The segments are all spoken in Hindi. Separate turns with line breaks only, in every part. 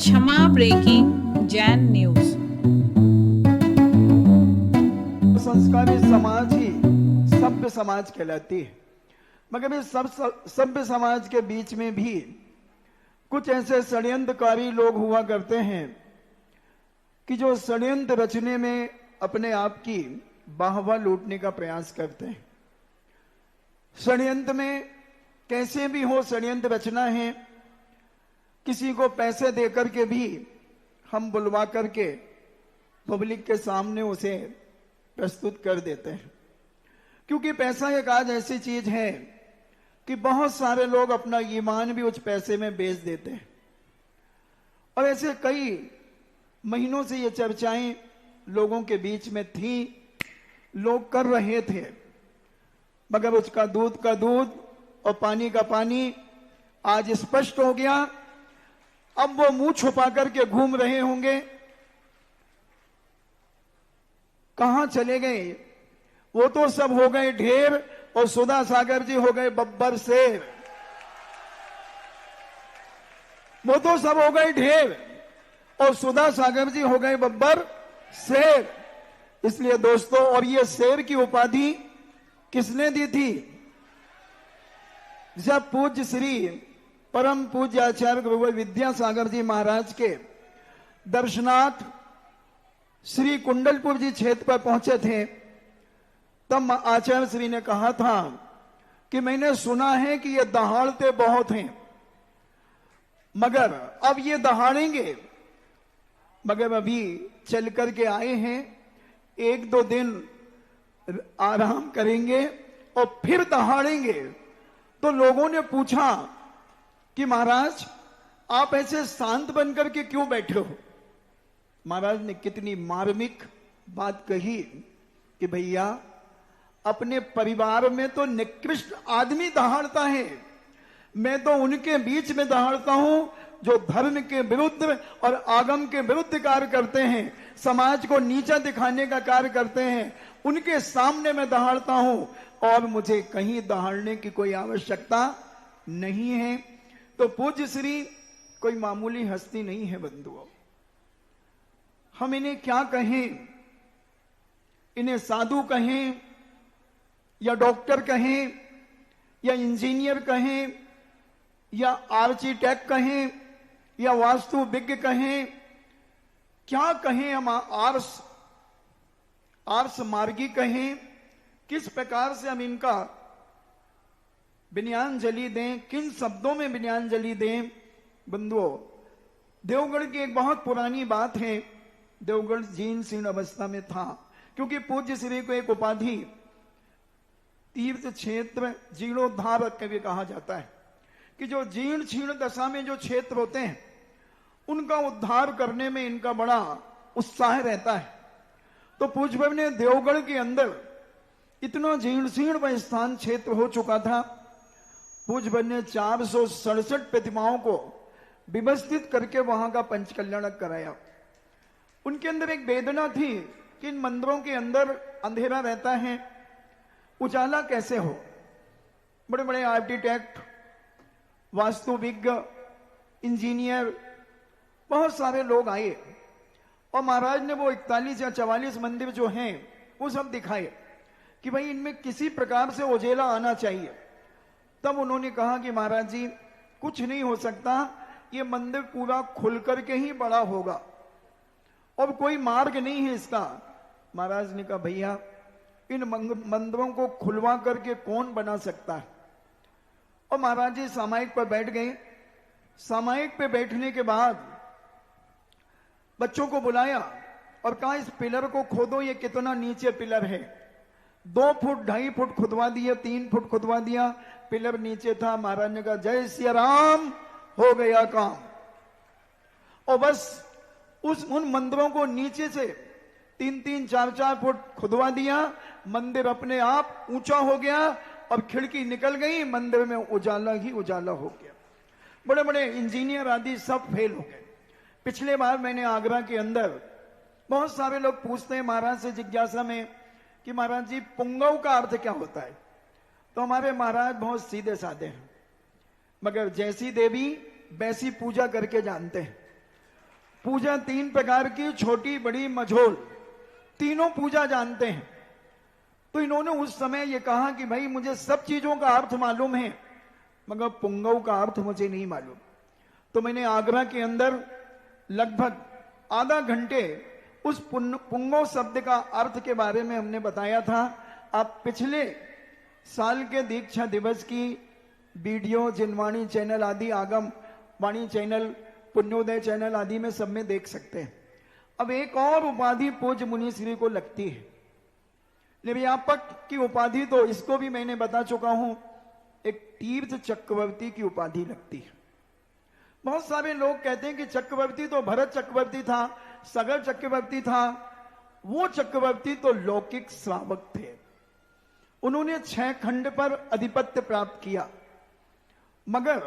क्षमा ब्रेकिंग जैन न्यूज।
संस्कारी समाज ही सभ्य समाज कहलाती है। मगर इस सब सभ्य समाज के बीच में भी कुछ ऐसे षड्यंत्रकारी लोग हुआ करते हैं कि जो षड्यंत्र रचने में अपने आप की बाहवा लूटने का प्रयास करते हैं। षड्यंत्र में कैसे भी हो षड्यंत्र रचना है, किसी को पैसे देकर के भी हम बुलवा करके पब्लिक के सामने उसे प्रस्तुत कर देते हैं, क्योंकि पैसा एक आज ऐसी चीज है कि बहुत सारे लोग अपना ईमान भी उस पैसे में बेच देते हैं। और ऐसे कई महीनों से ये चर्चाएं लोगों के बीच में थी, लोग कर रहे थे, मगर उसका दूध का दूध और पानी का पानी आज स्पष्ट हो गया। अब वो मुंह छुपा करके घूम रहे होंगे, कहां चले गए? वो तो सब हो गए ढेर और सुधा सागर जी हो गए बब्बर शेर। वो तो सब हो गए ढेर और सुधा सागर जी हो गए बब्बर शेर। इसलिए दोस्तों, और ये शेर की उपाधि किसने दी थी? जब पूज्य श्री परम पूज्य आचार्य गुरु विद्यासागर जी महाराज के दर्शनार्थ श्री कुंडलपुर जी क्षेत्र पर पहुंचे थे, तब आचार्य श्री ने कहा था कि मैंने सुना है कि ये दहाड़ते बहुत हैं, मगर अब ये दहाड़ेंगे, मगर अभी चल करके आए हैं, एक दो दिन आराम करेंगे और फिर दहाड़ेंगे। तो लोगों ने पूछा कि महाराज आप ऐसे शांत बनकर के क्यों बैठे हो? महाराज ने कितनी मार्मिक बात कही कि भैया, अपने परिवार में तो निकृष्ट आदमी दहाड़ता है, मैं तो उनके बीच में दहाड़ता हूं जो धर्म के विरुद्ध और आगम के विरुद्ध कार्य करते हैं, समाज को नीचा दिखाने का कार्य करते हैं, उनके सामने मैं दहाड़ता हूं और मुझे कहीं दहाड़ने की कोई आवश्यकता नहीं है। तो पूज्य श्री कोई मामूली हस्ती नहीं है बंधुओं। हम इन्हें क्या कहें? इन्हें साधु कहें या डॉक्टर कहें या इंजीनियर कहें या आर्किटेक्ट कहें या वास्तुविज्ञ कहें, क्या कहें? हम आर्स मार्गी कहें? किस प्रकार से हम इनका विनयांजलि दें, किन शब्दों में विनयांजलि दें? बंधुओं, देवगढ़ की एक बहुत पुरानी बात है। देवगढ़ जीर्ण शीर्ण अवस्था में था, क्योंकि पूज्य श्री को एक उपाधि तीर्थ क्षेत्र जीर्णोद्धारक के भी कहा जाता है कि जो जीर्ण क्षीर्ण दशा में जो क्षेत्र होते हैं उनका उद्धार करने में इनका बड़ा उत्साह रहता है। तो पूज्य ने देवगढ़ के अंदर इतना जीर्ण शीर्ण स्थान क्षेत्र हो चुका था, पूज्य ने 467 प्रतिमाओं को व्यवस्थित करके वहां का पंचकल्याणक कराया। उनके अंदर एक वेदना थी कि इन मंदिरों के अंदर अंधेरा रहता है, उजाला कैसे हो? बड़े बड़े आर्किटेक्ट, वास्तुविज्ञ, इंजीनियर, बहुत सारे लोग आए और महाराज ने वो 41 या 44 मंदिर जो हैं वो सब दिखाए कि भाई इनमें किसी प्रकार से उजेला आना चाहिए। तब उन्होंने कहा कि महाराज जी, कुछ नहीं हो सकता, ये मंदिर पूरा खुल करके ही बड़ा होगा और कोई मार्ग नहीं है इसका। महाराज ने कहा भैया, इन मंदिरों को खुलवा करके कौन बना सकता है? और महाराज जी सामायिक पर बैठ गए। सामायिक पे बैठने के बाद बच्चों को बुलाया और कहा इस पिलर को खोदो, ये कितना नीचे पिलर है। 2 फुट 2.5 फुट खुदवा दिया, 3 फुट खुदवा दिया, पिलर नीचे था। महाराज ने कहा जय सिया राम, हो गया काम। और बस उन मंदिरों को नीचे से 3-3, 4-4 फुट खुदवा दिया, मंदिर अपने आप ऊंचा हो गया और खिड़की निकल गई, मंदिर में उजाला ही उजाला हो गया। बड़े बड़े इंजीनियर आदि सब फेल हो गए। पिछले बार मैंने आगरा के अंदर, बहुत सारे लोग पूछते हैं महाराज से जिज्ञासा में कि महाराज जी पुंगव का अर्थ क्या होता है? तो हमारे महाराज बहुत सीधे साधे हैं, मगर जैसी देवी वैसी पूजा करके जानते हैं। पूजा 3 प्रकार की, छोटी, बड़ी, मझोल, तीनों पूजा जानते हैं। तो इन्होंने उस समय ये कहा कि भाई मुझे सब चीजों का अर्थ मालूम है, मगर पुंगव का अर्थ मुझे नहीं मालूम। तो मैंने आगरा के अंदर लगभग आधा घंटे उस पुंगव शब्द का अर्थ के बारे में हमने बताया था। आप पिछले साल के दीक्षा दिवस की वीडियो जिनवाणी चैनल आदि, आगम वाणी चैनल, पुण्योदय चैनल आदि में सब में देख सकते हैं। अब एक और उपाधि पूज्य मुनि श्री को लगती है। निर्व्यापक की उपाधि तो इसको भी मैंने बता चुका हूं, एक तीर्थ चक्रवर्ती की उपाधि लगती है। बहुत सारे लोग कहते हैं कि चक्रवर्ती तो भरत चक्रवर्ती था, सगर चक्रवर्ती था। वो चक्रवर्ती तो लौकिक श्रावक थे, उन्होंने 6 खंड पर अधिपत्य प्राप्त किया। मगर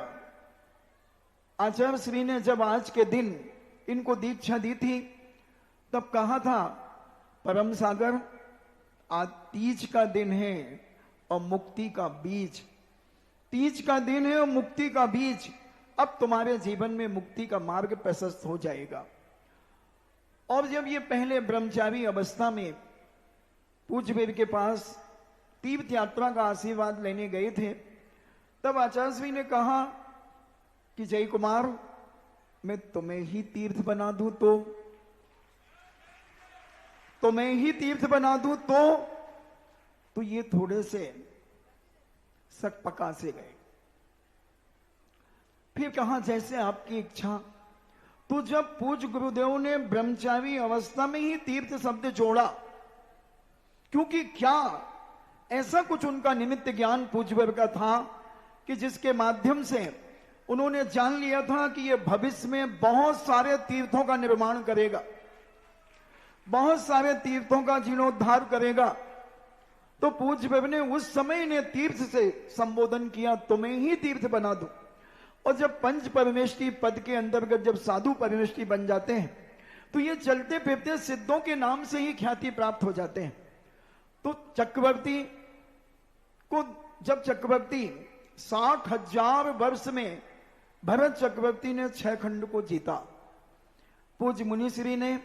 आचार्य श्री ने जब आज के दिन इनको दीक्षा दी थी, तब कहा था, परम सागर आज तीज का दिन है और मुक्ति का बीज, तीज का दिन है और मुक्ति का बीज, अब तुम्हारे जीवन में मुक्ति का मार्ग प्रशस्त हो जाएगा। और जब ये पहले ब्रह्मचारी अवस्था में पूज्य वीर के पास तीर्थ यात्रा का आशीर्वाद लेने गए थे, तब आचार्य श्री ने कहा कि जय कुमार, मैं तुम्हें ही तीर्थ बना दूं तो मैं ही तीर्थ बना दूं तो ये थोड़े से सक पका से गए। फिर कहा जैसे आपकी इच्छा। तो जब पूज्य गुरुदेव ने ब्रह्मचारी अवस्था में ही तीर्थ शब्द जोड़ा, क्योंकि क्या ऐसा कुछ उनका निमित्त ज्ञान पूज्यवर का था कि जिसके माध्यम से उन्होंने जान लिया था कि यह भविष्य में बहुत सारे तीर्थों का निर्माण करेगा, बहुत सारे तीर्थों का जीर्णोद्धार करेगा। तो पूज्यवर ने उस समय ने तीर्थ से संबोधन किया, तुम्हें ही तीर्थ बना दूं। और जब पंच परमेष्टि पद के अंतर्गत जब साधु परमेष्टि बन जाते हैं, तो ये चलते फिरते सिद्धों के नाम से ही ख्याति प्राप्त हो जाते हैं। तो चक्रवर्ती को जब चक्रवर्ती 60,000 वर्ष में भरत चक्रवर्ती ने 6 खंड को जीता, पूज्य मुनिश्री ने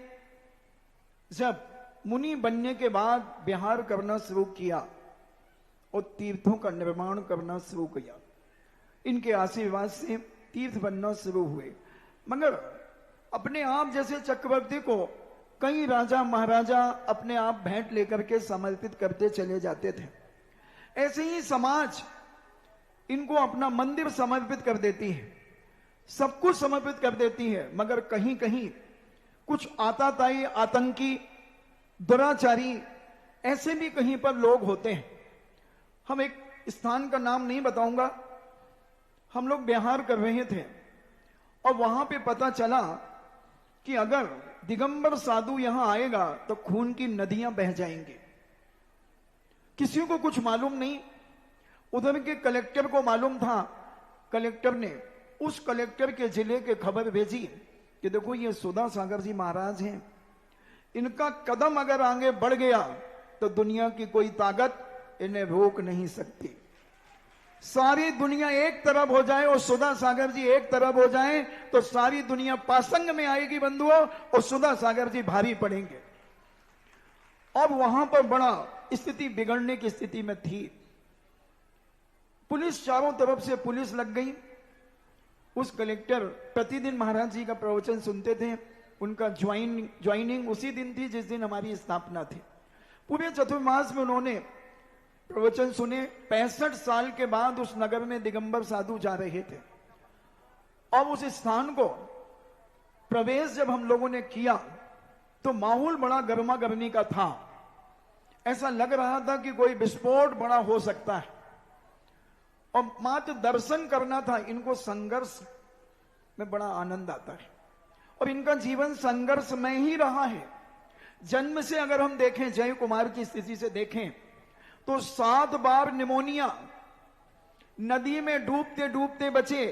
जब मुनि बनने के बाद विहार करना शुरू किया और तीर्थों का निर्माण करना शुरू किया, इनके आशीर्वाद से तीर्थ बनना शुरू हुए। मगर अपने आप जैसे चक्रवर्ती को कई राजा महाराजा अपने आप भेंट लेकर के समर्पित करते चले जाते थे, ऐसे ही समाज इनको अपना मंदिर समर्पित कर देती है, सब कुछ समर्पित कर देती है। मगर कहीं कहीं कुछ आताताई, आतंकी, दुराचारी ऐसे भी कहीं पर लोग होते हैं। हम एक स्थान का नाम नहीं बताऊंगा, हम लोग बिहार कर रहे थे और वहां पे पता चला कि अगर दिगंबर साधु यहां आएगा तो खून की नदियां बह जाएंगी। किसी को कुछ मालूम नहीं, उधर के कलेक्टर को मालूम था। कलेक्टर ने उस कलेक्टर के जिले के खबर भेजी कि देखो ये सुधा सागर जी महाराज हैं, इनका कदम अगर आगे बढ़ गया तो दुनिया की कोई ताकत इन्हें रोक नहीं सकती। सारी दुनिया एक तरफ हो जाए और सुधा सागर जी एक तरफ हो जाए तो सारी दुनिया पासंग में आएगी बंधुओं, और सुधा सागर जी भारी पड़ेंगे। अब वहां पर बड़ा स्थिति बिगड़ने की स्थिति में थी। पुलिस चारों तरफ से पुलिस लग गई। उस कलेक्टर प्रतिदिन महाराज जी का प्रवचन सुनते थे, उनका ज्वाइनिंग उसी दिन थी जिस दिन हमारी स्थापना थी। पूरे चतुर्मास में उन्होंने प्रवचन सुने। 65 साल के बाद उस नगर में दिगंबर साधु जा रहे थे। अब उस स्थान को प्रवेश जब हम लोगों ने किया तो माहौल बड़ा गर्मा गर्मी का था। ऐसा लग रहा था कि कोई विस्फोट बड़ा हो सकता है और मात्र दर्शन करना था। इनको संघर्ष में बड़ा आनंद आता है और इनका जीवन संघर्ष में ही रहा है। जन्म से अगर हम देखें, जय कुमार की स्थिति से देखें तो 7 बार निमोनिया, नदी में डूबते डूबते बचे,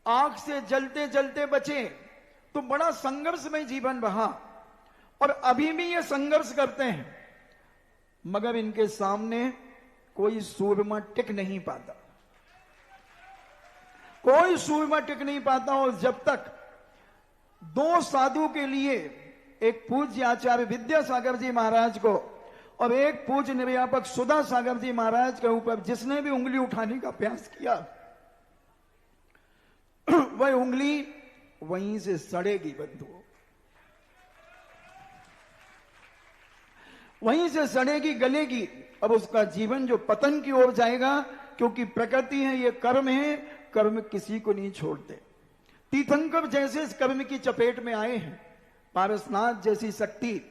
आग से जलते जलते बचे। तो बड़ा संघर्ष में जीवन रहा और अभी भी ये संघर्ष करते हैं, मगर इनके सामने कोई सूरमा टिक नहीं पाता, कोई सूरमा टिक नहीं पाता। और जब तक दो साधु के लिए, एक पूज्य आचार्य विद्यासागर जी महाराज को और एक पूज्य निर्व्यापक सुधा सागर जी महाराज के ऊपर जिसने भी उंगली उठाने का प्रयास किया वह उंगली वहीं से सड़ेगी बंधुओं, वहीं से सड़ेगी, गलेगी। अब उसका जीवन जो पतन की ओर जाएगा, क्योंकि प्रकृति है, ये कर्म है, कर्म किसी को नहीं छोड़ते। तीर्थंकर जैसे इस कर्म की चपेट में आए हैं, पारसनाथ जैसी शक्ति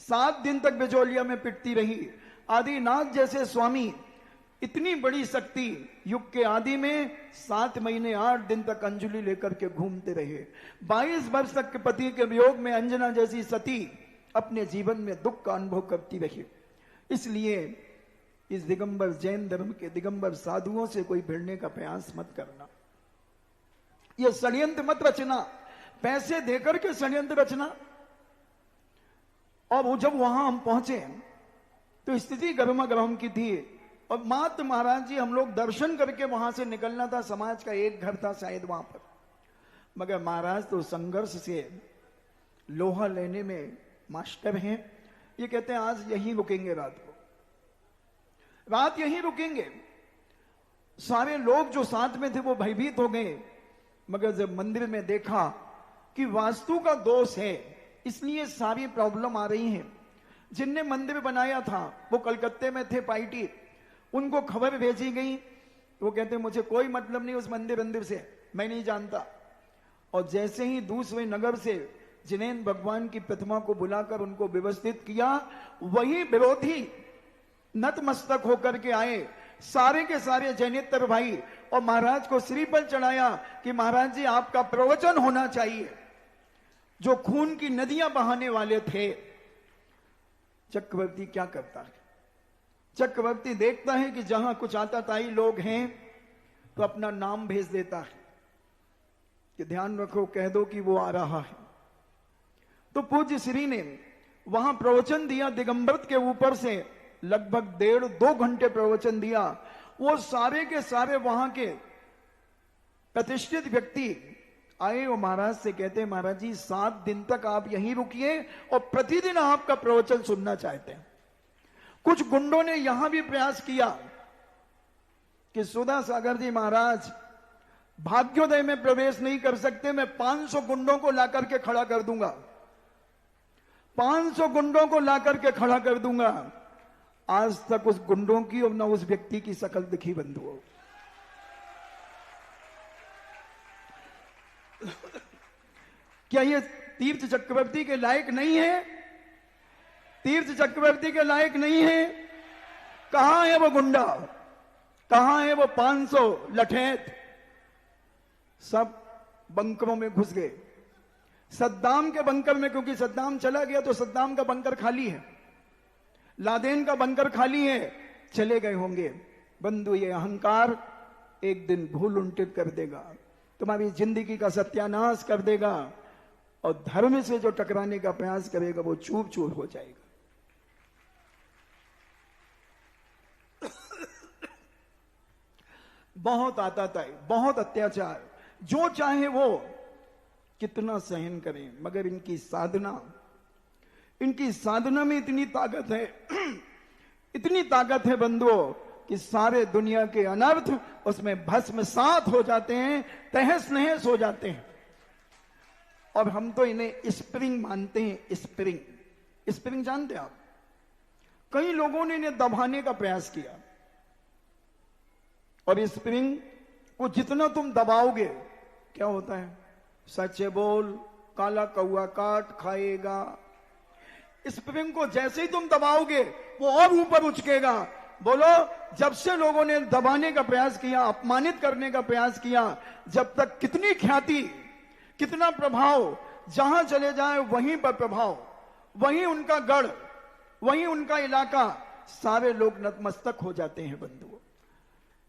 7 दिन तक बिजोलिया में पिटती रही, आदिनाथ जैसे स्वामी इतनी बड़ी शक्ति युग के आदि में 7 महीने 8 दिन तक अंजलि लेकर के घूमते रहे। 22 वर्ष तक के पति के वियोग में अंजना जैसी सती अपने जीवन में दुख का अनुभव करती रही। इसलिए इस दिगंबर जैन धर्म के दिगंबर साधुओं से कोई भिड़ने का प्रयास मत करना, यह षड्यंत्र मत रचना, पैसे देकर के षड्यंत्र रचना। और वो जब वहां हम पहुंचे तो स्थिति गर्मा गर्म की थी, और मात्र महाराज जी हम लोग दर्शन करके वहां से निकलना था, समाज का एक घर था शायद वहां पर, मगर महाराज तो संघर्ष से लोहा लेने में मास्टर हैं। ये कहते हैं आज यहीं रुकेंगे, रात यहीं रुकेंगे। सारे लोग जो साथ में थे वो भयभीत हो गए, मगर जब मंदिर में देखा कि वास्तु का दोष है, इसलिए सारी प्रॉब्लम आ रही है। जिनने मंदिर बनाया था वो कलकत्ते में थे पाइटी, उनको खबर भेजी गई, वो कहते मुझे कोई मतलब नहीं उस मंदिर से, मैं नहीं जानता। और जैसे ही दूसरे नगर से जिनेन भगवान की प्रतिमा को बुलाकर उनको व्यवस्थित किया, वही विरोधी नतमस्तक होकर के आए, सारे के सारे जैनेतर भाई, और महाराज को श्रीफल चढ़ाया कि महाराज जी आपका प्रवचन होना चाहिए। जो खून की नदियां बहाने वाले थे, चक्रवर्ती क्या करता है? चक्रवर्ती देखता है कि जहां कुछ आताताई लोग हैं तो अपना नाम भेज देता है कि ध्यान रखो, कह दो कि वो आ रहा है। तो पूज्य श्री ने वहां प्रवचन दिया, दिगंबर के ऊपर से लगभग 1.5-2 घंटे प्रवचन दिया। वो सारे के सारे वहां के प्रतिष्ठित व्यक्ति आए और महाराज से कहते हैं महाराज जी 7 दिन तक आप यहीं रुकिए और प्रतिदिन आपका प्रवचन सुनना चाहते हैं। कुछ गुंडों ने यहां भी प्रयास किया कि सुधा सागर जी महाराज भाग्योदय में प्रवेश नहीं कर सकते, मैं 500 गुंडों को लाकर के खड़ा कर दूंगा, 500 गुंडों को लाकर के खड़ा कर दूंगा। आज तक उस गुंडों की और न उस व्यक्ति की शकल दिखी बंधुओं। क्या ये तीर्थ चक्रवर्ती के लायक नहीं है? तीर्थ चक्रवर्ती के लायक नहीं है? कहां है वो गुंडा, कहां है वो 500 लठैत? सब बंकरों में घुस गए, सद्दाम के बंकर में, क्योंकि सद्दाम चला गया तो सद्दाम का बंकर खाली है, लादेन का बंकर खाली है, चले गए होंगे। बंधु ये अहंकार एक दिन भूल उल्टित कर देगा, तुम्हारी जिंदगी का सत्यानाश कर देगा, और धर्म से जो टकराने का प्रयास करेगा वो चूर चूर हो जाएगा। बहुत आताताई, बहुत अत्याचार, जो चाहे वो कितना सहन करें, मगर इनकी साधना में इतनी ताकत है, इतनी ताकत है बंधुओं कि सारे दुनिया के अनर्थ उसमें भस्मसात हो जाते हैं, तहस नहस हो जाते हैं। और हम तो इन्हें स्प्रिंग मानते हैं। स्प्रिंग जानते हैं आप? कई लोगों ने इन्हें दबाने का प्रयास किया, और स्प्रिंग को जितना तुम दबाओगे क्या होता है? सच बोल, काला कौआ काट खाएगा। स्प्रिंग को जैसे ही तुम दबाओगे वो और ऊपर उचकेगा। बोलो, जब से लोगों ने दबाने का प्रयास किया, अपमानित करने का प्रयास किया, जब तक कितनी ख्याति, कितना प्रभाव, जहां चले जाए वहीं पर प्रभाव, वहीं उनका गढ़, वहीं उनका इलाका, सारे लोग नतमस्तक हो जाते हैं बंधुओं,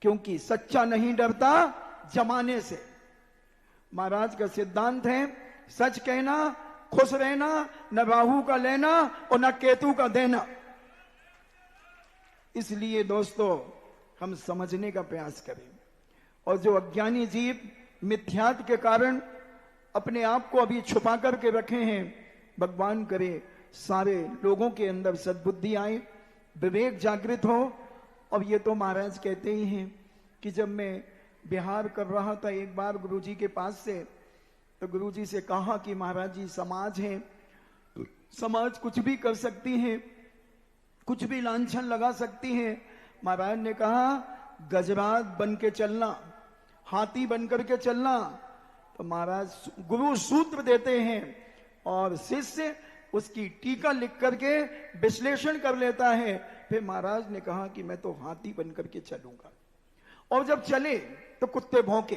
क्योंकि सच्चा नहीं डरता जमाने से। महाराज का सिद्धांत है सच कहना, खुश रहना, न राहु का लेना और न केतु का देना। इसलिए दोस्तों हम समझने का प्रयास करें, और जो अज्ञानी जीव मिथ्यात्व के कारण अपने आप को अभी छुपा करके रखे हैं। भगवान करे सारे लोगों के अंदर सद्बुद्धि आए, विवेक जागृत हो। अब ये तो महाराज कहते ही हैं कि जब मैं बिहार कर रहा था एक बार गुरुजी के पास से, तो गुरुजी से कहा कि महाराज जी समाज है, समाज कुछ भी कर सकती है, कुछ भी लांछन लगा सकती है। महाराज ने कहा गजराज बन के चलना, हाथी बन करके चलना। तो महाराज गुरु सूत्र देते हैं और शिष्य उसकी टीका लिख करके विश्लेषण कर लेता है। फिर महाराज ने कहा कि मैं तो हाथी बन करके चलूंगा। और जब चले तो कुत्ते भौंके,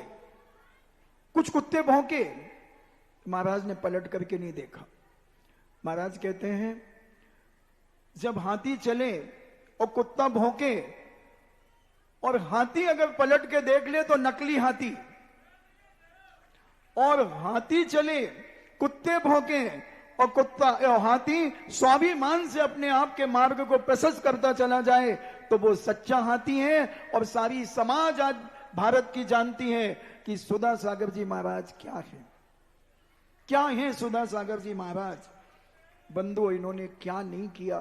कुछ कुत्ते भौंके। महाराज ने पलट करके नहीं देखा। महाराज कहते हैं जब हाथी चले और कुत्ता भौंके, और हाथी अगर पलट के देख ले तो नकली हाथी, और हाथी चले कुत्ते भौंके और कुत्ता और हाथी स्वाभिमान से अपने आप के मार्ग को प्रशस्त करता चला जाए, तो वो सच्चा हाथी है। और सारी समाज आज भारत की जानती है कि सुधा सागर जी महाराज क्या है, क्या है सुधा सागर जी महाराज। बंधु इन्होंने क्या नहीं किया।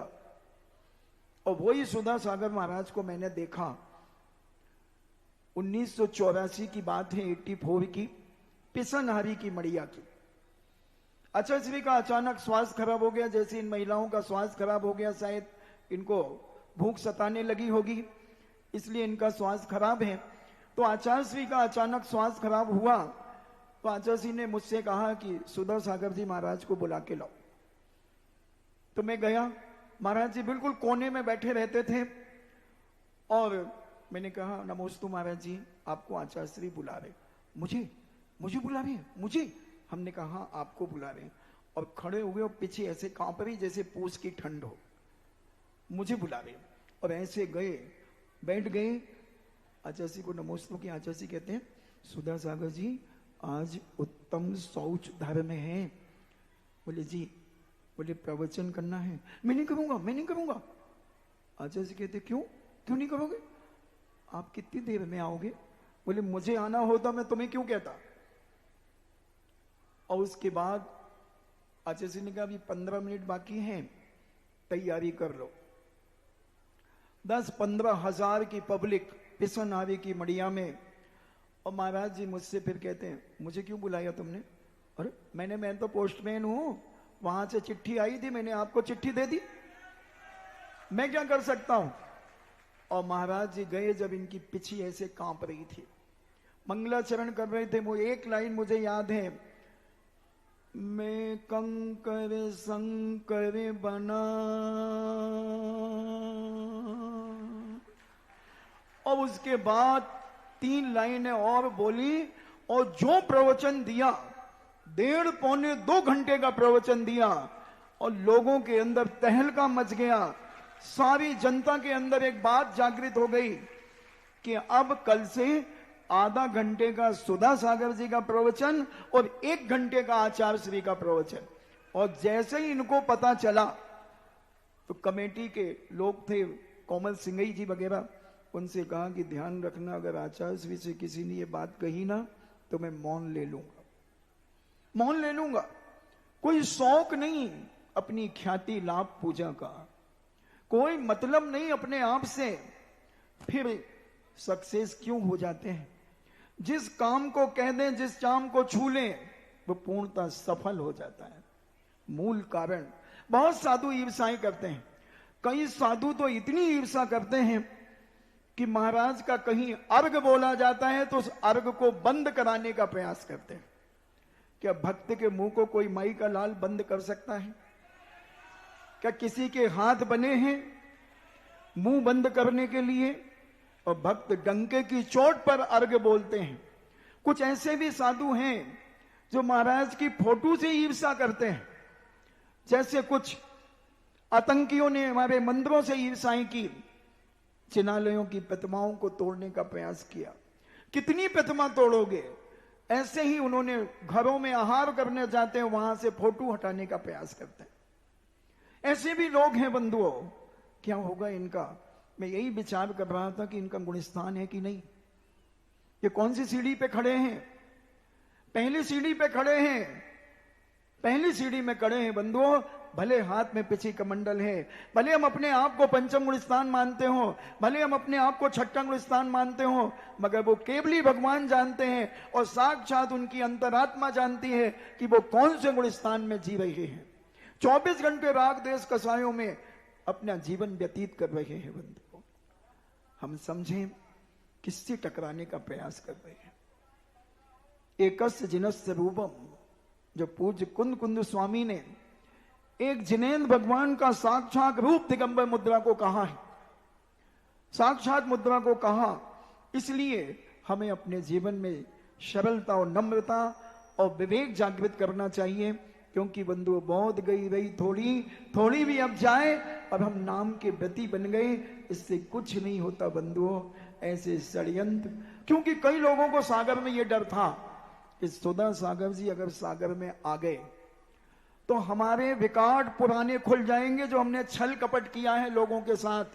और वही सुधा सागर महाराज को मैंने देखा 1984 की बात है, 84 की, पिसनहारी की मड़िया की। अच्छा श्री का अचानक स्वास्थ्य खराब हो गया, जैसे इन महिलाओं का स्वास्थ्य खराब हो गया, शायद इनको भूख सताने लगी होगी, इसलिए इनका स्वास्थ्य खराब है। तो आचार्य श्री का अचानक स्वास्थ्य खराब हुआ, तो आचार्य श्री ने मुझसे कहा कि सुधा सागर जी महाराज को बुला के लाओ। तो मैं गया, महाराज जी बिल्कुल कोने में बैठे रहते थे, और मैंने कहा नमोस्तु महाराज जी, आपको आचार्य श्री बुला रहे। मुझे बुला रहे हैं? मुझे? हमने कहा आपको बुला रहे हैं। और खड़े हुए और पीछे ऐसे कांप रही जैसे पूछ की ठंड हो, मुझे बुला रहे हैं। और ऐसे गए, बैठ गए। आचार्य जी को नमोस्तु की। आचार्य जी कहते हैं सुधा सागर जी आज उत्तम शौच धर्म है। बोले जी, बोले प्रवचन करना है। मैं नहीं करूंगा। आचार्य जी कहते क्यों नहीं करोगे? आप कितनी देर में आओगे? बोले मुझे आना होता मैं तुम्हें क्यों कहता। और उसके बाद आचार्य जी ने कहा अभी 15 मिनट बाकी हैं, तैयारी कर लो। 10-15 हजार की पब्लिक पिसनहारी की मड़िया में। और महाराज जी मुझसे फिर कहते हैं मुझे क्यों बुलाया तुमने? अरे मैं तो पोस्टमैन हूं, वहां से चिट्ठी आई थी, मैंने आपको चिट्ठी दे दी, मैं क्या कर सकता हूं। और महाराज जी गए, जब इनकी पिछी ऐसे कांप रही थी, मंगलाचरण कर रहे थे, वो एक लाइन मुझे याद है, मैं कंकर संकर बना। और उसके बाद 3 लाइनें और बोली, और जो प्रवचन दिया 1.5-2 घंटे का प्रवचन दिया, और लोगों के अंदर तहलका मच गया। सारी जनता के अंदर एक बात जागृत हो गई कि अब कल से आधा घंटे का सुधा सागर जी का प्रवचन और 1 घंटे का आचार्य श्री का प्रवचन। और जैसे ही इनको पता चला, तो कमेटी के लोग थे, कोमल सिंघई जी वगैरह, उनसे कहा कि ध्यान रखना, अगर आचार्य श्री से किसी ने ये बात कही ना तो मैं मौन ले लूंगा। कोई शौक नहीं अपनी ख्याति लाभ पूजा का, कोई मतलब नहीं अपने आप से। फिर सक्सेस क्यों हो जाते हैं? जिस काम को कह दें, जिस चाम को छू लें, वो पूर्णतः सफल हो जाता है। मूल कारण, बहुत साधु ईर्ष्याएं करते हैं। कई साधु तो इतनी ईर्ष्या करते हैं कि महाराज का कहीं अर्घ बोला जाता है तो उस अर्घ को बंद कराने का प्रयास करते हैं। क्या भक्त के मुंह को कोई माई का लाल बंद कर सकता है? क्या किसी के हाथ बने हैं मुंह बंद करने के लिए? और भक्त डंके की चोट पर अर्घ बोलते हैं। कुछ ऐसे भी साधु हैं जो महाराज की फोटो से ईर्ष्या करते हैं। जैसे कुछ आतंकियों ने हमारे मंदिरों से ईर्ष्याएं की, चिन्हालयों की प्रतिमाओं को तोड़ने का प्रयास किया। कितनी प्रतिमा तोड़ोगे? ऐसे ही उन्होंने घरों में आहार करने जाते हैं, वहां से फोटो हटाने का प्रयास करते हैं। ऐसे भी लोग हैं बंधुओं, क्या होगा इनका? मैं यही विचार कर रहा था कि इनका गुणस्थान है कि नहीं। ये कौन सी सीढ़ी पे खड़े हैं? पहली सीढ़ी पे खड़े हैं, पहली सीढ़ी में खड़े हैं बंधुओं। भले हाथ में पिछी कमंडल है, भले हम अपने आप को पंचम गुण स्थान मानते हो, भले हम अपने आप को छठा गुण स्थान मानते हो, मगर वो केवली भगवान जानते हैं और साक्षात उनकी अंतरात्मा जानती है कि वो कौन से गुण स्थान में जी रहे हैं। 24 घंटे राग देश कसायों में अपना जीवन व्यतीत कर रहे हैं बंधुओं। हम समझें किससे टकराने का प्रयास कर रहे हैं। एकस्य जिनस्य रूपम, जो पूज्य कुंद कुंद स्वामी ने एक जिनेन्द्र भगवान का साक्षात रूप दिगंबर मुद्रा को कहा है, साक्षात मुद्रा को कहा। इसलिए हमें अपने जीवन में सरलता और नम्रता और विवेक जागृत करना चाहिए, क्योंकि बंधुओं बहुत गई रही थोड़ी, थोड़ी भी अब जाए, अब हम नाम के व्रती बन गए, इससे कुछ नहीं होता बंधुओं। ऐसे षड्यंत्र, क्योंकि कई लोगों को सागर में यह डर था कि सुधा सागर जी अगर सागर में आ गए तो हमारे विकाट पुराने खुल जाएंगे, जो हमने छल कपट किया है लोगों के साथ,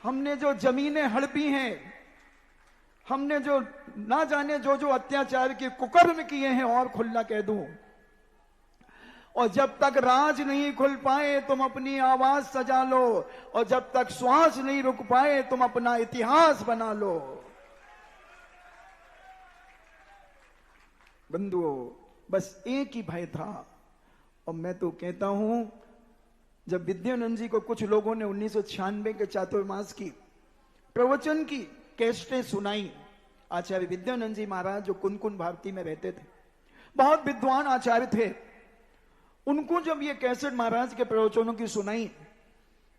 हमने जो जमीनें हड़पी हैं, हमने जो ना जाने जो जो अत्याचार के कुकर्म किए हैं, और खुला कह दूं। और जब तक राज नहीं खुल पाए तुम अपनी आवाज सजा लो, और जब तक श्वास नहीं रुक पाए तुम अपना इतिहास बना लो। बंधुओं, बस एक ही भय था। और मैं तो कहता हूं, जब विद्यानंद जी को कुछ लोगों ने 1996 के चातुर्मास की प्रवचन की कैसेटें सुनाई, आचार्य विद्यानंद जी महाराज जो कुनकुन भारती में रहते थे, बहुत विद्वान आचार्य थे, उनको जब ये कैसेट महाराज के प्रवचनों की सुनाई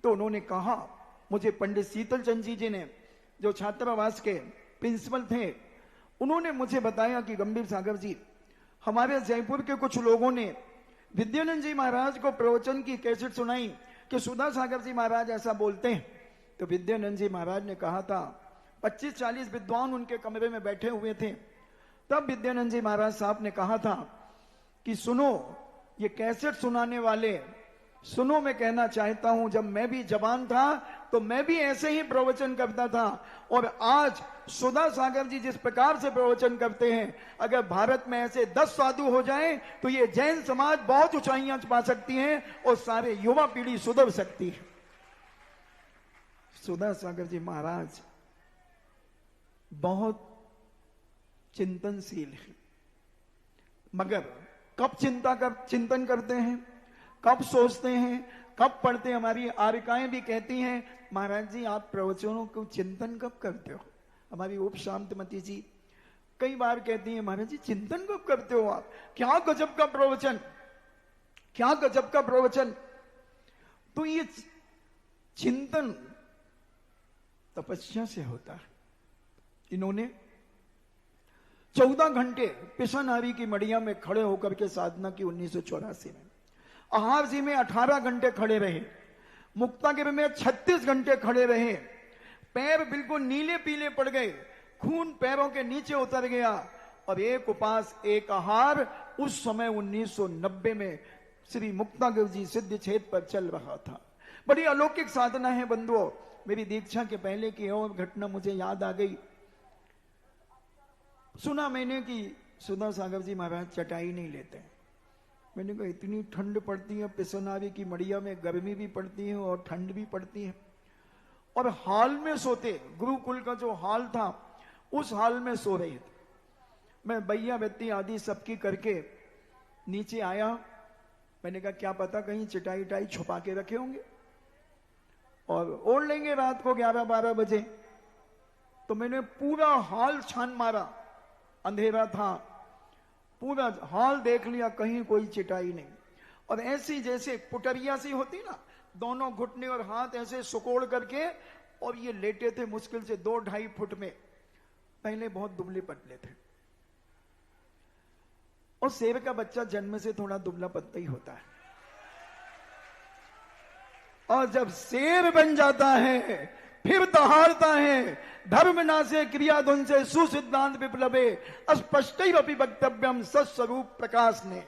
तो उन्होंने कहा, मुझे पंडित शीतल चंद जी ने, जो छात्रावास के प्रिंसिपल थे, उन्होंने मुझे बताया कि गंभीर सागर जी, हमारे जयपुर के कुछ लोगों ने विद्यानंद जी महाराज को प्रवचन की कैसेट सुनाई कि सुधा सागर जी महाराज ऐसा बोलते हैं। तो विद्यानंद जी महाराज ने कहा था, 25-40 विद्वान उनके कमरे में बैठे हुए थे, तब विद्यानंद जी महाराज साहब ने कहा था कि सुनो ये कैसेट सुनाने वाले, सुनो, मैं कहना चाहता हूं, जब मैं भी जवान था तो मैं भी ऐसे ही प्रवचन करता था, और आज सुधा सागर जी जिस प्रकार से प्रवचन करते हैं, अगर भारत में ऐसे 10 साधु हो जाएं तो ये जैन समाज बहुत ऊंचाइयां पा सकती है और सारे युवा पीढ़ी सुधर सकती है। सुधा सागर जी महाराज बहुत चिंतनशील है, मगर कब चिंतन करते हैं, कब सोचते हैं, कब पढ़ते हैं। हमारी आर्यकाएं भी कहती हैं, महाराज जी आप प्रवचनों को चिंतन कब करते हो। हमारी उप शांतमती जी कई बार कहती हैं, महाराज जी चिंतन कब करते हो आप, क्या गजब का प्रवचन, क्या गजब का प्रवचन। तो ये चिंतन तपस्या से होता है। इन्होंने 14 घंटे पिशानारी की मड़िया में खड़े होकर के साधना की 1984 में। आहार जी में 18 घंटे खड़े रहे, मुक्तागिर में 36 घंटे खड़े रहे, पैर बिल्कुल नीले पीले पड़ गए, खून पैरों के नीचे उतर गया, और एक उपास एक आहार उस समय 1990 में श्री मुक्तागिर जी सिद्ध क्षेत्र पर चल रहा था। बड़ी अलौकिक साधना है बंधुओं। मेरी दीक्षा के पहले की और घटना मुझे याद आ गई। सुना मैंने कि सुधा सागर जी महाराज चटाई नहीं लेते। मैंने कहा इतनी ठंड पड़ती है, पिसनारी की मड़िया में गर्मी भी पड़ती है और ठंड भी पड़ती है, और हाल में सोते, गुरुकुल का जो हाल था उस हाल में सो रहे थे। मैं बैया बत्ती आदि सबकी करके नीचे आया। मैंने कहा क्या पता कहीं चटाई टाई छुपा के रखे होंगे और ओढ़ लेंगे रात को 11-12 बजे। तो मैंने पूरा हाल छान मारा, अंधेरा था, पूरा हाल देख लिया, कहीं कोई चिटाई नहीं। और ऐसी जैसे पुटरिया सी होती ना, दोनों घुटने और हाथ ऐसे सुकोड़ करके, और ये लेटे थे मुश्किल से 2-2.5 फुट में। पहले बहुत दुबले पतले थे, और शेर का बच्चा जन्म से थोड़ा दुबला पतला ही होता है, और जब शेर बन जाता है फिर दहाड़ता है। धर्म नासे क्रियाधुन से सुसिद्धांत विप्लवे अस्पष्टैरपि वक्तव्यम सत्स्वरूप प्रकाश ने।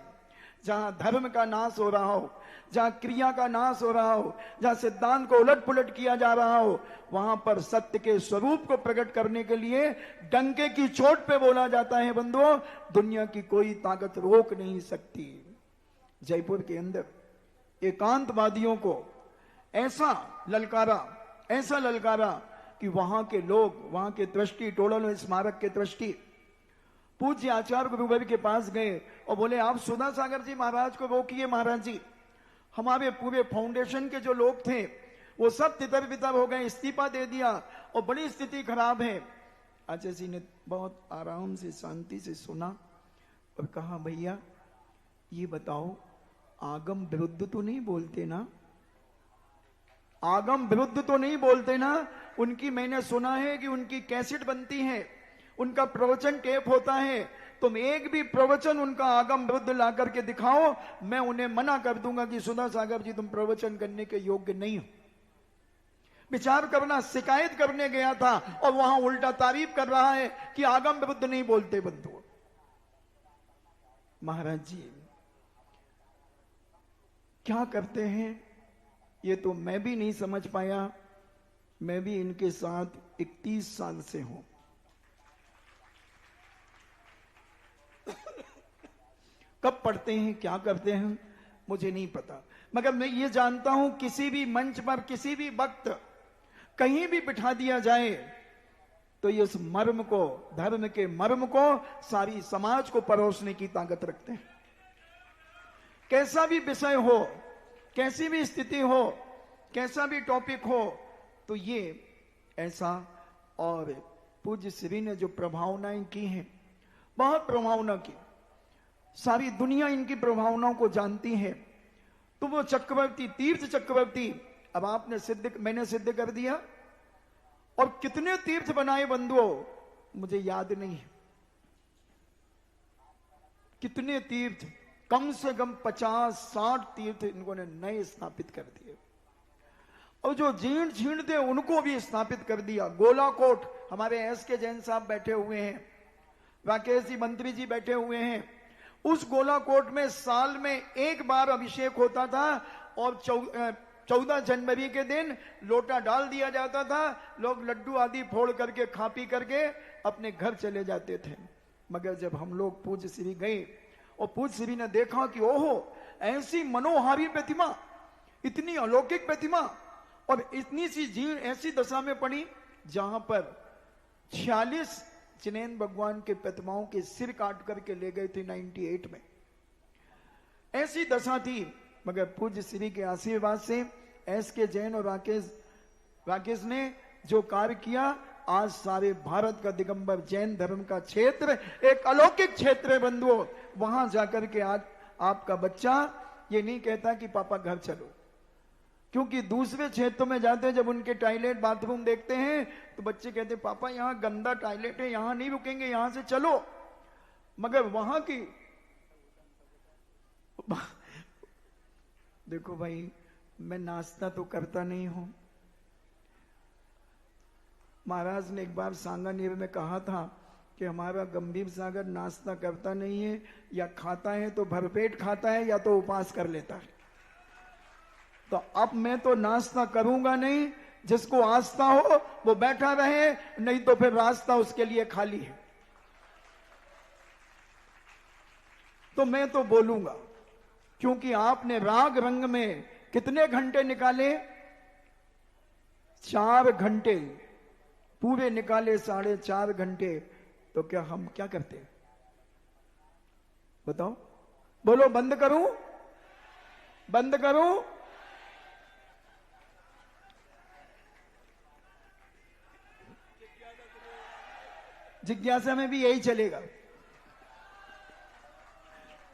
जहां धर्म का नाश हो रहा हो, जहां क्रिया का नाश हो रहा हो, जहां सिद्धांत को उलट पुलट किया जा रहा हो, वहां पर सत्य के स्वरूप को प्रकट करने के लिए डंके की चोट पे बोला जाता है बंधुओं, दुनिया की कोई ताकत रोक नहीं सकती। जयपुर के अंदर एकांतवादियों को ऐसा ललकारा कि वहां के लोग, वहां के ट्रस्टी, टोडल स्मारक के ट्रस्टी पूज्य आचार्य गुरुवर के पास गए और बोले, आप सुधा सागर जी महाराज को रोकिए महाराज जी, हमारे पूरे फाउंडेशन के जो लोग थे वो सब तितर बितर हो गए, इस्तीफा दे दिया और बड़ी स्थिति खराब है। आचार्य जी ने बहुत आराम से शांति से सुना और कहा, भैया ये बताओ, आगम विरुद्ध तो नहीं बोलते ना? आगम विरुद्ध तो नहीं बोलते ना? उनकी मैंने सुना है कि उनकी कैसेट बनती है, उनका प्रवचन टेप होता है, तुम एक भी प्रवचन उनका आगम विरुद्ध ला करके दिखाओ, मैं उन्हें मना कर दूंगा कि सुधा सागर जी तुम प्रवचन करने के योग्य नहीं हो। विचार करना, शिकायत करने गया था और वहां उल्टा तारीफ कर रहा है कि आगम विरुद्ध नहीं बोलते। बंधु महाराज जी क्या करते हैं ये तो मैं भी नहीं समझ पाया। मैं भी इनके साथ 31 साल से हूं। कब पढ़ते हैं, क्या करते हैं मुझे नहीं पता, मगर मैं ये जानता हूं किसी भी मंच पर, किसी भी वक्त, कहीं भी बिठा दिया जाए तो ये उस मर्म को, धर्म के मर्म को सारी समाज को परोसने की ताकत रखते हैं। कैसा भी विषय हो, कैसी भी स्थिति हो, कैसा भी टॉपिक हो, तो ये ऐसा। और पूज्य श्री ने जो प्रभावनाएं की हैं, बहुत प्रभावना की, सारी दुनिया इनकी प्रभावनाओं को जानती है। तो वो चक्रवर्ती, तीर्थ चक्रवर्ती, अब आपने मैंने सिद्ध कर दिया। और कितने तीर्थ बनाए बंधुओं मुझे याद नहीं है, कितने तीर्थ, कम से कम 50-60 तीर्थ इनको ने नए स्थापित कर दिए। और जो जीर्ण थे उनको भी स्थापित कर दिया। गोलाकोट, हमारे एस.के. जैन साहब बैठे हुए हैं, राकेश जी मंत्री जी बैठे हुए हैं। उस गोलाकोट में साल में एक बार अभिषेक होता था और 14 जनवरी के दिन लोटा डाल दिया जाता था। लोग लड्डू आदि फोड़ करके, खा पी करके अपने घर चले जाते थे। मगर जब हम लोग पूज्य श्री गए और पूज्य श्री ने देखा कि ओहो, ऐसी मनोहारी प्रतिमा, इतनी अलौकिक प्रतिमा, और इतनी सी जीर्ण ऐसी दशा में पड़ी जहां पर 46 जिनेन्द्र भगवान के प्रतिमाओं के सिर काट करके ले गए थे 98 में। ऐसी दशा थी। मगर पूज्य श्री के आशीर्वाद से एस.के. जैन और राकेश ने जो कार्य किया, आज सारे भारत का दिगंबर जैन धर्म का क्षेत्र एक अलौकिक क्षेत्र है बंधुओं। वहां जाकर के आज आपका बच्चा ये नहीं कहता कि पापा घर चलो, क्योंकि दूसरे क्षेत्रों में जाते हैं, जब उनके टॉयलेट बाथरूम देखते हैं तो बच्चे कहते हैं पापा यहां गंदा टॉयलेट है, यहां नहीं रुकेंगे, यहां से चलो। मगर वहां की देखो भाई, मैं नाश्ता तो करता नहीं हूं। महाराज ने एक बार सांगानेर में कहा था कि हमारा गंभीर सागर नाश्ता करता नहीं है, या खाता है तो भरपेट खाता है या तो उपवास कर लेता है। तो अब मैं तो नाश्ता करूंगा नहीं, जिसको आस्था हो वो बैठा रहे, नहीं तो फिर रास्ता उसके लिए खाली है। तो मैं तो बोलूंगा, क्योंकि आपने राग रंग में कितने घंटे निकाले? 4 घंटे पूरे निकाले, 4.5 घंटे। तो क्या हम क्या करते हैं बताओ? बोलो, बंद करूं? बंद करूं? जिज्ञासा में भी यही चलेगा।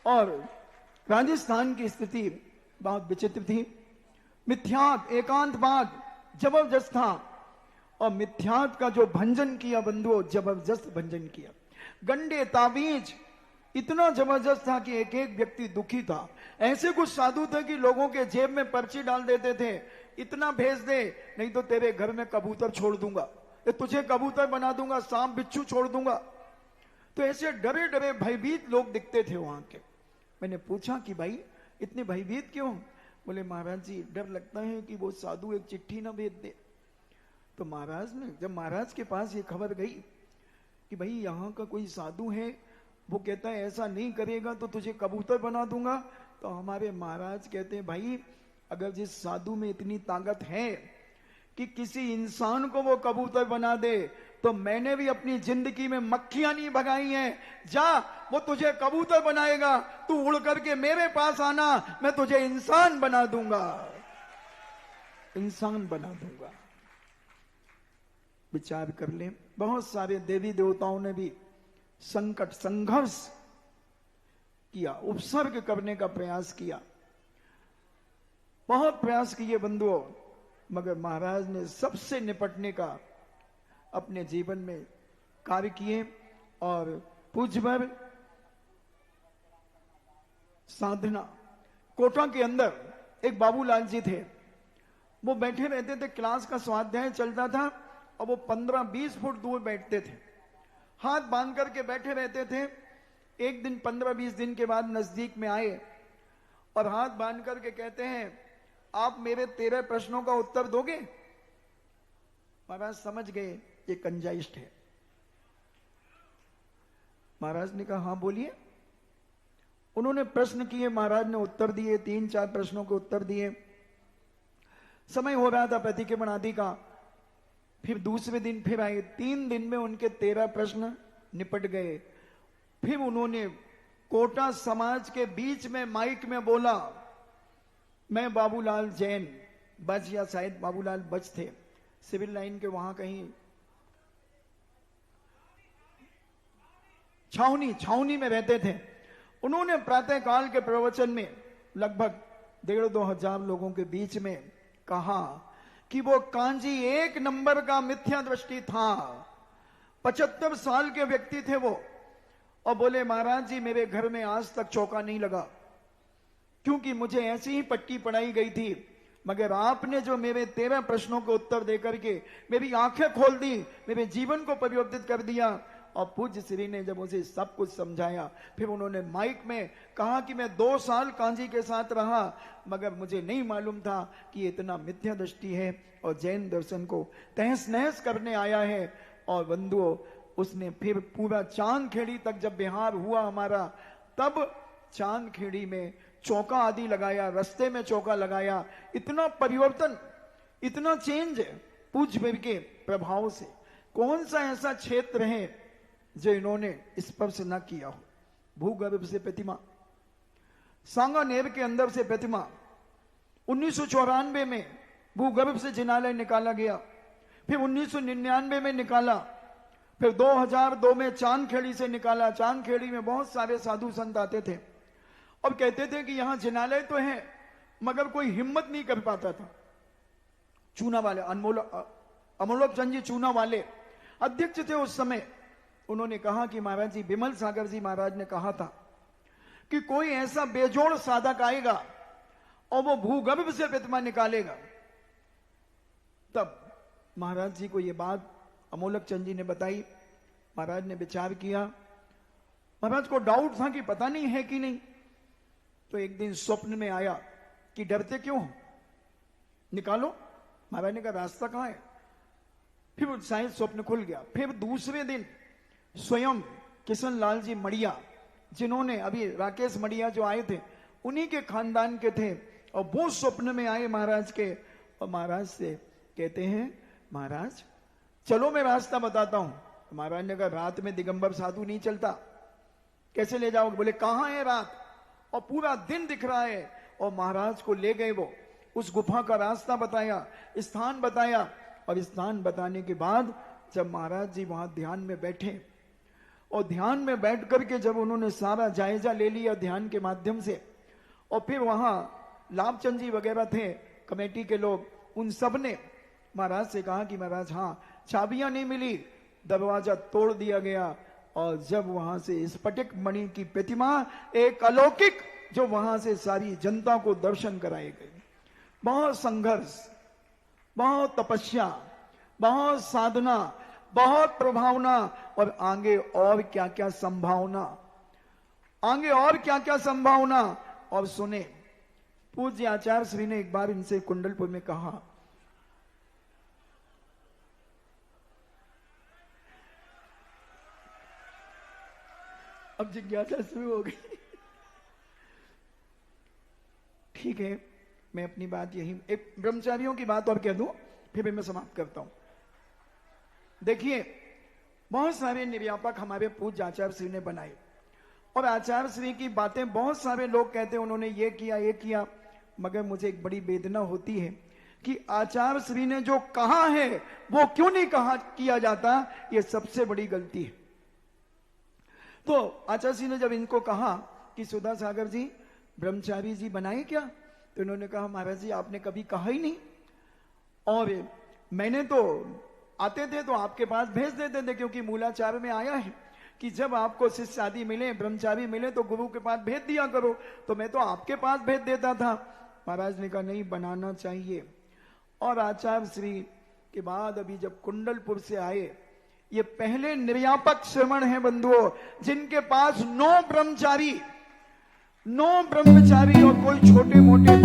और राजस्थान की स्थिति बहुत विचित्र थी। मिथ्यात, एकांतवाद जबरदस्त था, और मिथ्यात का जो भंजन किया बंधुओं, जबरदस्त भंजन किया। गंडे तावीज इतना जबरदस्त था कि एक एक व्यक्ति दुखी था। ऐसे कुछ साधु थे कि लोगों के जेब में पर्ची डाल देते थे, इतना भेज दे नहीं तो तेरे घर में कबूतर छोड़ दूंगा, तुझे कबूतर बना दूंगा, सांप बिच्छू छोड़ दूंगा। तो ऐसे डरे डरे भयभीत लोग दिखते थे वहां के। मैंने पूछा कि भाई इतने भयभीत क्यों? बोले महाराज जी डर लगता है कि वो साधु एक चिट्ठी ना भेज दे। तो महाराज ने, जब महाराज के पास ये खबर गई कि भाई यहाँ का कोई साधु है, वो कहता है ऐसा नहीं करेगा तो तुझे कबूतर बना दूंगा, तो हमारे महाराज कहते हैं भाई अगर जिस साधु में इतनी ताकत है कि किसी इंसान को वो कबूतर बना दे, तो मैंने भी अपनी जिंदगी में मक्खियां नहीं भगाई हैं, जा वो तुझे कबूतर बनाएगा, तू उड़ करके मेरे पास आना, मैं तुझे इंसान बना दूंगा, इंसान बना दूंगा। विचार कर ले, बहुत सारे देवी देवताओं ने भी संकट संघर्ष किया, उपसर्ग करने का प्रयास किया, बहुत प्रयास किए बंधुओं, मगर महाराज ने सबसे निपटने का अपने जीवन में कार्य किए। और पूज्यवर साधना कोटा के अंदर एक बाबूलाल जी थे, वो बैठे रहते थे, क्लास का स्वाध्याय चलता था और वो 15-20 फुट दूर बैठते थे, हाथ बांध करके बैठे रहते थे। एक दिन 15-20 दिन के बाद नजदीक में आए और हाथ बांध करके कहते हैं आप मेरे 13 प्रश्नों का उत्तर दोगे? महाराज समझ गए ये कंजाइस्ट है। महाराज ने कहा हाँ बोलिए। उन्होंने प्रश्न किए, महाराज ने उत्तर दिए, 3-4 प्रश्नों के उत्तर दिए। समय हो रहा था प्रतिक्रमण आदि का। फिर दूसरे दिन फिर आए, 3 दिन में उनके 13 प्रश्न निपट गए। फिर उन्होंने कोटा समाज के बीच में माइक में बोला, मैं बाबूलाल जैन, बज या शायद बाबूलाल बज थे, सिविल लाइन के वहां कहीं छावनी में रहते थे। उन्होंने प्रातः काल के प्रवचन में लगभग 1,500-2 हजार लोगों के बीच में कहा कि वो कांजी 1 नंबर का मिथ्या दृष्टि था, 75 साल के व्यक्ति थे वो, और बोले महाराज जी मेरे घर में आज तक चौका नहीं लगा, क्योंकि मुझे ऐसी ही पट्टी पढ़ाई गई थी, मगर आपने जो मेरे 13 प्रश्नों के उत्तर देकर के मेरी आंखें खोल दी, मेरे जीवन को परिवर्तित कर दिया। और पूज्य श्री ने जब उसे सब कुछ समझाया, फिर उन्होंने माइक में कहा कि मैं 2 साल कांजी के साथ रहा, मगर मुझे नहीं मालूम था कि इतना मिथ्या दृष्टि है और जैन दर्शन को तहस नहस करने आया है। और बंधुओं, उसने फिर पूरा चांदखेड़ी तक जब बिहार हुआ हमारा, तब चांदखेड़ी में चौका आदि लगाया, रास्ते में चौका लगाया। इतना परिवर्तन, इतना चेंज पूज्य के प्रभाव से। कौन सा ऐसा क्षेत्र है जो इन्होंने स्पर्श न किया हो? भूगर्भ से प्रतिमा, सांगानेर के अंदर से प्रतिमा, 1994 में भूगर्भ से जिनालय निकाला गया, फिर 1999 में निकाला, फिर 2002 में चांदखेड़ी से निकाला। चांदखेड़ी में बहुत सारे साधु संत आते थे और कहते थे कि यहां जिनालय तो है, मगर कोई हिम्मत नहीं कर पाता था। चूना वाले अमोलक चंद जी चूना वाले अध्यक्ष थे उस समय। उन्होंने कहा कि महाराज जी, विमल सागर जी महाराज ने कहा था कि कोई ऐसा बेजोड़ साधक आएगा और वो भूगर्भ से प्रतिमा निकालेगा। तब महाराज जी को यह बात अमोलक चंद जी ने बताई। महाराज ने विचार किया, महाराज को डाउट था कि पता नहीं है कि नहीं। तो एक दिन स्वप्न में आया कि डरते क्यों हो, निकालो। महाराज ने कहा रास्ता कहां है? फिर शायद स्वप्न खुल गया। फिर दूसरे दिन स्वयं किशन लाल जी मड़िया, जिन्होंने अभी राकेश मड़िया जो आए थे उन्हीं के खानदान के थे, और वो स्वप्न में आए महाराज के और महाराज से कहते हैं महाराज चलो मैं रास्ता बताता हूं। महाराज ने कहा रात में दिगंबर साधु नहीं चलता, कैसे ले जाओगे? बोले कहां है रात? और पूरा दिन दिख रहा है। और महाराज को ले गए, वो उस गुफा का रास्ता बताया, स्थान बताया। और स्थान बताने के बाद जब महाराज जी वहां ध्यान में बैठे, और ध्यान में बैठ करके जब उन्होंने सारा जायजा ले लिया ध्यान के माध्यम से, और फिर वहां लाभचंद जी वगैरह थे कमेटी के लोग, उन सब ने महाराज से कहा कि महाराज हाँ, चाबियां नहीं मिली, दरवाजा तोड़ दिया गया। और जब वहां से स्फटिक मणि की प्रतिमा, एक अलौकिक, जो वहां से सारी जनता को दर्शन कराए गए। बहुत संघर्ष, बहुत तपस्या, बहुत साधना, बहुत प्रभावना, और आगे और क्या क्या संभावना। आगे और क्या क्या संभावना। और सुने, पूज्य आचार्य श्री ने एक बार इनसे कुंडलपुर में कहा, अब जिज्ञासा शुरू हो गई। ठीक है, मैं अपनी बात यही एक ब्रह्मचारियों की बात और कह दूं, फिर मैं समाप्त करता हूं। देखिए, बहुत सारे निर्यापक हमारे पूज्य आचार्य श्री ने बनाए, और आचार्य श्री की बातें बहुत सारे लोग कहते हैं उन्होंने ये किया, मगर मुझे एक बड़ी वेदना होती है कि आचार्य श्री ने जो कहा है वो क्यों नहीं किया जाता। ये सबसे बड़ी गलती है। तो आचार्य श्री ने जब इनको कहा कि सुधा सागर जी ब्रह्मचारी जी बनाए क्या, तो इन्होंने कहा महाराज जी आपने कभी कहा ही नहीं, और मैंने तो आते थे तो आपके पास भेज देते थे, क्योंकि मूलाचार में आया है कि जब आपको शिष्य आदि मिले, ब्रह्मचारी मिले, तो गुरु के पास भेज दिया करो, तो मैं तो आपके पास भेज देता था। महाराज ने कहा नहीं, बनाना चाहिए। और आचार्य श्री के बाद अभी जब कुंडलपुर से आए, ये पहले निर्यापक श्रमण है बंधुओं जिनके पास 9 ब्रह्मचारी और कोई छोटे मोटे